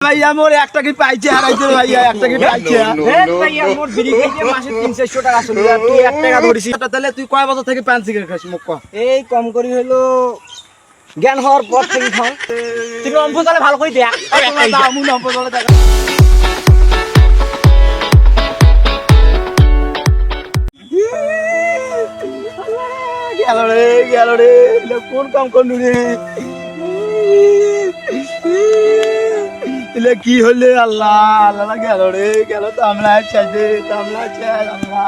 ভাইয়া মোর একটা কি পাইছে হারাইছে ভাইয়া একটা কি পাইছে ভাইয়া মোর বিড়ি খাইছে মাসে 300 টাকা চলে যায় তুই 1 টাকা ধরিস তাহলে তুই কয় বছর থেকে পান সিগারেট খাস মুখ কর এই কম করি হলো জ্ঞান হওয়ার পর থেকে খাও তুই অম্ফ তাহলে ভালো করে দেখ দাও মুন অম্প বলে দেখা গেল রে কোন কাম করলু রে কি হলে আল্লাহ আল্লাহ গেল রে গেল তামলা চাইছে তামলা চাই আল্লাহ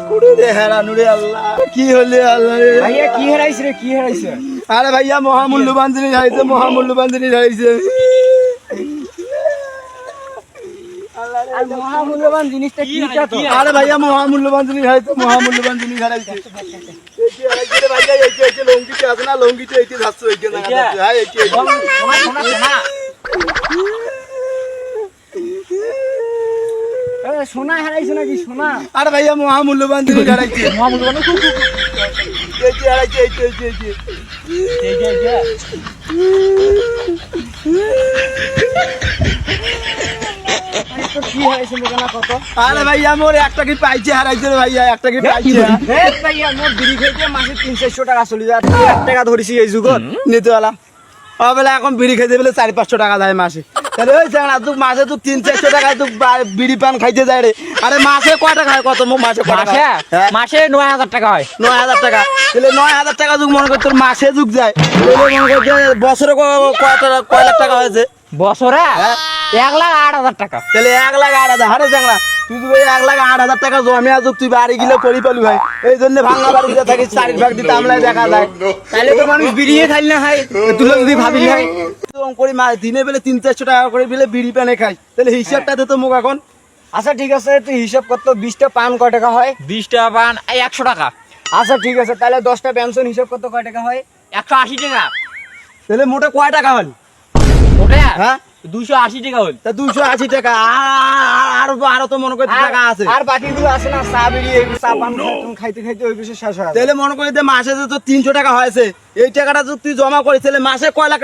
কুড়ে রে হেরানু রে আল্লাহ কি হলে আল্লাহ রে ভাইয়া কি হারাইছে রে কি হারাইছে আরে ভাইয়া মহামূল্যবান জিনিস হারাইছে মহামূল্যবান জিনিস হারাইছে আর মহামূল্যবান জিনিসটা কি আরে ভাইয়া মহামূল্যবান জিনিস হারাইছে মহামূল্যবান জিনিস হারাইছে ভাইয়া এই লঙ্গিতে আছে না লঙ্গিতে এইটি যাচ্ছে ওইখানে হ্যাঁ এইটি সোনা হারাইছে নাকি সোনা আরে ভাইয়া মহামূল্যবান জিনিস হারাইছে মহামূল্যবান এইটি হারাইছে এইটি কি হারাইছে মোকানা কত আরে ভাইয়া মোর একটা কি পাইছে হারাইছে রে ভাইয়া একটা কি পাইছে ভাইয়া মোর বিড়ি খাইতে মাসে 300 টাকা চলে যায় তুই 1 টাকা ধরিস এই যুগত নিতেওয়ালা বলে এখন বিড়ি খাইতে বলে 400-500 টাকা যায় মাসে তাহলে ওই না তুই মাসে তুই 300-400 টাকা তুই বিড়ি পান খাইতে যায় রে আরে মাসে কয় টাকা হয় কত মাসে মাসে 9000 টাকা হয় 9000 টাকা তাহলে 9000 টাকা যুগ মনে কর তোর মাসে যুগ যায় তাহলে মনে কর যে বছরে কয় লাখ টাকা হয়েছে বছরে 1,08,000 টাকা তাহলে 1,08,000 হারে জাংলা তুই যদি 1,08,000 টাকা জমিয়া যুগ তুই বাড়ি গিলে করি পালু ভাই এই জন্য ভাঙা বাড়িতে থাকি 4 ভাগ দিতে আমলাই দেখা যায় তাহলে তো মানুষ বিড়িয়ে খাইল না হয় তুই যদি ভাবি হয় করে দিনে বেলে 300-400 টাকা করে বিলে বিড়ি পানে খাই তাহলে হিসাবটাতে তো মুখ এখন আচ্ছা ঠিক আছে তুই হিসাব কর তো 20টা পান কয় টাকা হয় 20টা পান 100 টাকা আচ্ছা ঠিক আছে তাহলে 10টা পেনশন হিসাব কত কয় টাকা হয় 180 টাকা তাহলে মোটে কয় টাকা হল ওটা হ্যাঁ 280 টাকা হল তা 280 টাকা আরো তো মনে করি টাকা আছে আর বাকিগুলো আছে না চা বিড়ি চা পান খাইতে খাইতে ওই বিষয়ে শেষ হয় তাহলে মনে করি যে মাসে যে তো 300 টাকা হয়েছে এই টাকাটা যদি তুই জমা করিস তাহলে মাসে কয় লাখ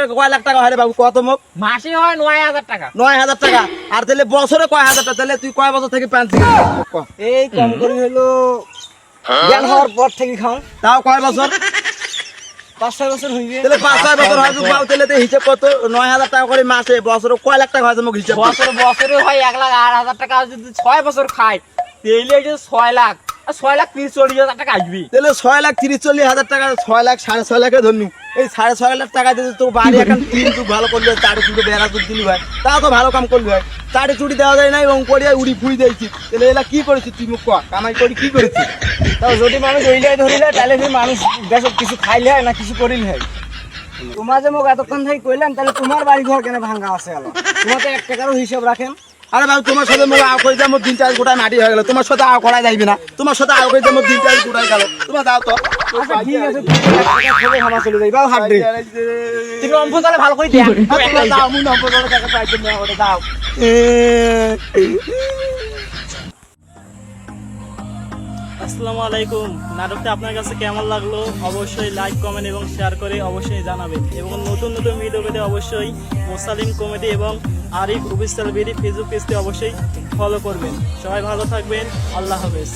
টাকা হয় রে বাবু কত মুখ মাসে হয় 9000 টাকা 9000 টাকা আর তাহলে বছরে কয় হাজার টাকা তাহলে তুই কয় বছর থেকে পান এই কম করে হলো জ্ঞান হওয়ার পর থেকে খাও তাও কয় বছর 5-6 বছর হইবে তাহলে 5-6 বছর হয় বাবু তাহলে তো হিসাব কত 9000 টাকা করে মাসে বছরে কয় লাখ টাকা হয়েছে মুখ হিসাব বছরে হয় 1,08,000 টাকা যদি 6 বছর খায় তাহলে এটা 6 লাখ আর 6 লাখ 30-40,000 টাকা আসবে তাহলে 6,30-40,000 টাকা 6 লাখ 6.5 লাখে ধরনু এই 6.5 লাখ টাকা দিয়ে তো বাড়ি এখন 3 যুগ ভালো করলি চারি চুড়ি বেড়া দুধ দিলি ভাই তাও তো ভালো কাম করলি ভাই চারি চুড়ি দেওয়া যায় না এবং করিয়া উড়ি ফুড়ি দিয়েছি তাহলে এলা কি করেছিস তুই মুখ কামাই করি কি করেছিস তাও যদি মানুষ ওইটাই ধরিলে তাহলে ফির মানুষ দেশত কিছু খাইলে হয় না কিছু করিল হয় তোমার যে মোক এতক্ষণ থেকে কইলাম তাহলে তোমার বাড়ি ঘর কেন ভাঙা আছে আলো তোমার তো 1 টাকারও হিসাব রাখেন আরে বাবু তোমার সাথে মোর আও করে যাবো 3-4 গোটায় মাটি হয়ে গেল তোমার সাথে আও করা যাইবে না তোমার সাথে আও করে যাবো 3-4 গোটায় গেল তোমার দাও তো আচ্ছা ঠিক আছে তুমি ভাঙা চলে যাইবা হাত দে তুমি অম্ফ তাহলে ভালো করে দেখ দাও মুন নম্বর টাকা পাইতে না ওটা দাও আসসালামু আলাইকুম নাটকটা আপনার কাছে কেমন লাগলো অবশ্যই লাইক কমেন্ট এবং শেয়ার করে অবশ্যই জানাবেন এবং নতুন নতুন ভিডিও পেতে অবশ্যই মোসালিম কমেডি এবং আরিফ অফিসিয়াল বিডি ফেসবুক পেজটি অবশ্যই ফলো করবেন সবাই ভালো থাকবেন আল্লাহ হাফেজ।